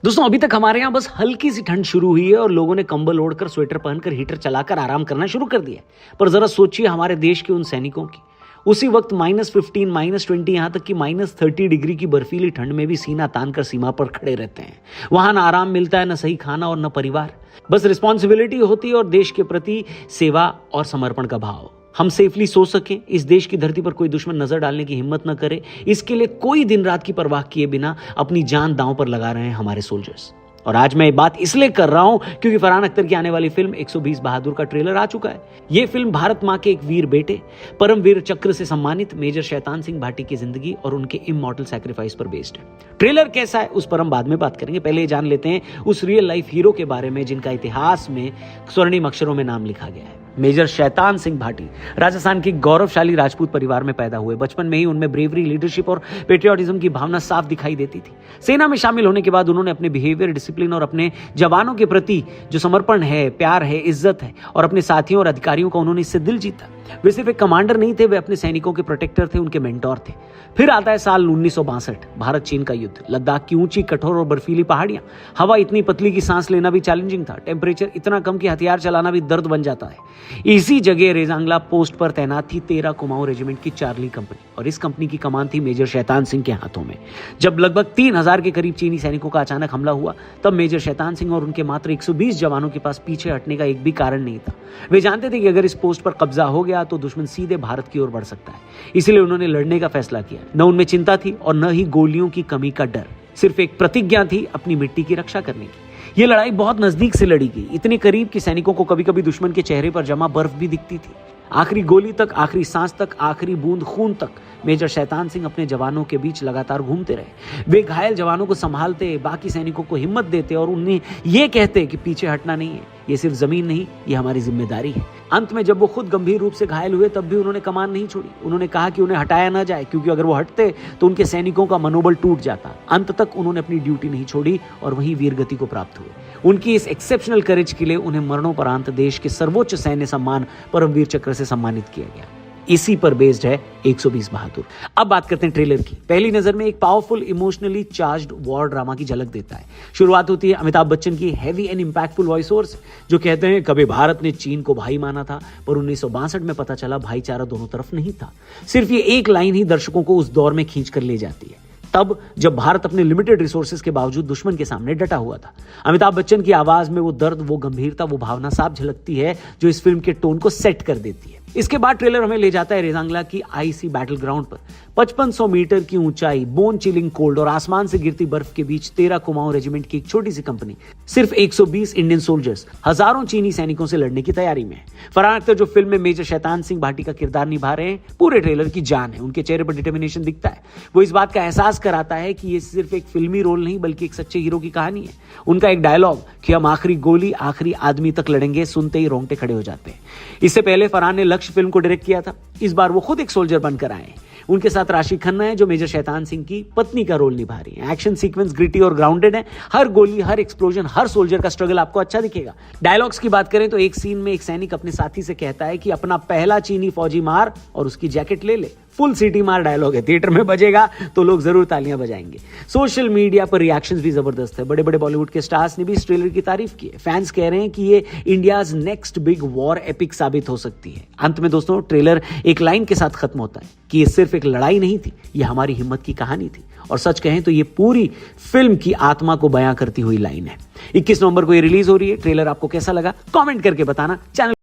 दोस्तों अभी तक हमारे यहाँ बस हल्की सी ठंड शुरू हुई है और लोगों ने कंबल ओढ़कर स्वेटर पहनकर हीटर चलाकर आराम करना शुरू कर दिया है। पर जरा सोचिए हमारे देश के उन सैनिकों की। उसी वक्त -15, -20, यहाँ तक कि -30 डिग्री की बर्फीली ठंड में भी सीना तान कर सीमा पर खड़े रहते हैं। वहां ना आराम मिलता है, न सही खाना और न परिवार। बस रिस्पॉन्सिबिलिटी होती है और देश के प्रति सेवा और समर्पण का भाव। हम सेफली सो सकें, इस देश की धरती पर कोई दुश्मन नजर डालने की हिम्मत न करे, इसके लिए कोई दिन रात की परवाह किए बिना अपनी जान दांव पर लगा रहे हैं हमारे सोल्जर्स। और आज मैं ये बात इसलिए कर रहा हूं क्योंकि फरहान अख्तर की आने वाली फिल्म 120 बहादुर का ट्रेलर आ चुका है। यह फिल्म भारत मां के एक वीर बेटे, परमवीर चक्र से सम्मानित मेजर शैतान सिंह भाटी की जिंदगी और उनके इमॉर्टल सैक्रिफाइस पर बेस्ड है। ट्रेलर कैसा है उस पर हम बाद में बात करेंगे, पहले जान लेते हैं उस रियल लाइफ हीरो के बारे में जिनका इतिहास में स्वर्णिम अक्षरों में नाम लिखा गया है। मेजर शैतान सिंह भाटी राजस्थान के गौरवशाली राजपूत परिवार में पैदा हुए। बचपन में ही उनमें ब्रेवरी, लीडरशिप और पेट्रियोटिज्म की भावना साफ दिखाई देती थी। सेना में शामिल होने के बाद उन्होंने अपने बिहेवियर, डिसिप्लिन और अपने जवानों के प्रति जो समर्पण है, प्यार है, इज्जत है और अपने साथियों और अधिकारियों का उन्होंने इससे दिल जीता। वे सिर्फ एक कमांडर नहीं थे, वे अपने सैनिकों के प्रोटेक्टर थे, उनके मेंटोर थे। फिर आता है साल 1962, भारत चीन का युद्ध। लद्दाख की ऊंची, कठोर और बर्फीली पहाड़ियां, हवा इतनी पतली कि सांस लेना भी चैलेंजिंग था, टेम्परेचर इतना कम कि हथियार चलाना भी दर्द बन जाता है। इसी जगह रेजांगला पोस्ट पर तैनात थी 13 कुमाऊं रेजिमेंट की चार्ली कंपनी और इस कंपनी की कमान थी मेजर शैतान सिंह के हाथों में। जब लगभग 3000 के करीब चीनी सैनिकों का अचानक हमला हुआ, तब मेजर शैतान सिंह और उनके मात्र 120 जवानों के पास पीछे हटने का एक भी कारण नहीं था। वे जानते थे कि अगर इस पोस्ट पर कब्जा हो गया तो दुश्मन सीधे भारत की ओर बढ़ सकता है। इसलिए उन्होंने लड़ने का फैसला किया। न उनमें चिंता थी और न ही गोलियों की कमी का डर, सिर्फ एक प्रतिज्ञा थी अपनी मिट्टी की रक्षा करने की। यह लड़ाई बहुत नजदीक से लड़ी गई, इतने करीब कि सैनिकों को कभी कभी दुश्मन के चेहरे पर जमा बर्फ भी दिखती थी। आखिरी गोली तक, आखिरी सांस तक, आखिरी बूंद खून तक मेजर शैतान सिंह अपने जवानों के बीच लगातार घूमते रहे। वे घायल जवानों को संभालते, बाकी सैनिकों को हिम्मत देते और उन्हें यह कहते कि पीछे हटना नहीं है, ये सिर्फ जमीन नहीं, ये हमारी जिम्मेदारी है। अंत में जब वो खुद गंभीर रूप से घायल हुए तब भी उन्होंने कमान नहीं छोड़ी। उन्होंने कहा कि उन्हें हटाया ना जाए, क्योंकि अगर वो हटते तो उनके सैनिकों का मनोबल टूट जाता। अंत तक उन्होंने अपनी ड्यूटी नहीं छोड़ी और वहीं वीरगति को प्राप्त हुए। उनकी इस एक्सेप्शनल करेज के लिए उन्हें मरणोपरांत देश के सर्वोच्च सैन्य सम्मान परमवीर चक्र से सम्मानित किया गया। इसी पर बेस्ड है 120 बहादुर। अब बात करते हैं ट्रेलर की। पहली नजर में एक powerful, emotionally charged war drama की झलक देता है। शुरुआत होती है अमिताभ बच्चन की heavy and impactful voice over से, जो कहते हैं कभी भारत ने चीन को भाई माना था, पर 1962 में पता चला भाईचारा दोनों तरफ नहीं था। सिर्फ ये एक लाइन ही दर्शकों को उस दौर में खींच कर ले जाती है, तब जब भारत अपने लिमिटेड रिसोर्सेज के बावजूद दुश्मन के सामने डटा हुआ था। अमिताभ बच्चन की आवाज में वो दर्द, वो गंभीरता, वो भावना साफ झलकती है जो इस फिल्म के टोन को सेट कर देती है। इसके बाद ट्रेलर हमें ले जाता है रेजांगला की आईसी बैटल ग्राउंड पर। 5500 मीटर की ऊंचाई, बोन चिलिंग कोल्ड और आसमान से गिरती बर्फ के बीच 13 कुमाऊं रेजिमेंट की एक छोटी सी कंपनी, सिर्फ 120 इंडियन सोल्जर्स हजारों चीनी सैनिकों से लड़ने की तैयारी में है। फरहान अख्तर जो फिल्म में मेजर शैतान सिंह भाटी का किरदार निभा रहे हैं, पूरे ट्रेलर की जान है। उनके चेहरे पर डिटर्मिनेशन दिखता है। वो इस बात का एहसास कराता है कि ये सिर्फ एक फिल्मी रोल नहीं बल्कि एक सच्चे हीरो की कहानी है। उनका एक डायलॉग कि हम आखिरी गोली, आखिरी आदमी तक लड़ेंगे, सुनते ही रोंगटे खड़े हो जाते हैं। इससे पहले फरहान ने लक्ष्य फिल्म को डायरेक्ट किया था। इस बार वो खुद एक सोल्जर बनकर आए हैं। उनके साथ राशि खन्ना है जो मेजर शैतान सिंह की पत्नी का रोल निभा रही है। एक्शन सीक्वेंस ग्रिटी और ग्राउंडेड है। हर गोली, हर एक्सप्लोजन, हर सोल्जर का स्ट्रगल आपको अच्छा दिखेगा। डायलॉग्स की बात करें तो एक सीन में एक सैनिक अपने साथी से कहता है कि अपना पहला चीनी फौजी मार और उसकी जैकेट ले ले। फुल सिटी मार डायलॉग है, थिएटर में बजेगा तो लोग जरूर तालियां बजाएंगे। सोशल मीडिया पर रिएक्शंस भी जबरदस्त है। बड़े बड़े बॉलीवुड के स्टार्स ने भी इस ट्रेलर की तारीफ की है। फैंस कह रहे हैं कि ये India's next big war epic साबित हो सकती है। अंत में दोस्तों ट्रेलर एक लाइन के साथ खत्म होता है कि ये सिर्फ एक लड़ाई नहीं थी, ये हमारी हिम्मत की कहानी थी। और सच कहें तो ये पूरी फिल्म की आत्मा को बयां करती हुई लाइन है। 21 नवंबर को ये रिलीज हो रही है। ट्रेलर आपको कैसा लगा कमेंट करके बताना। चैनल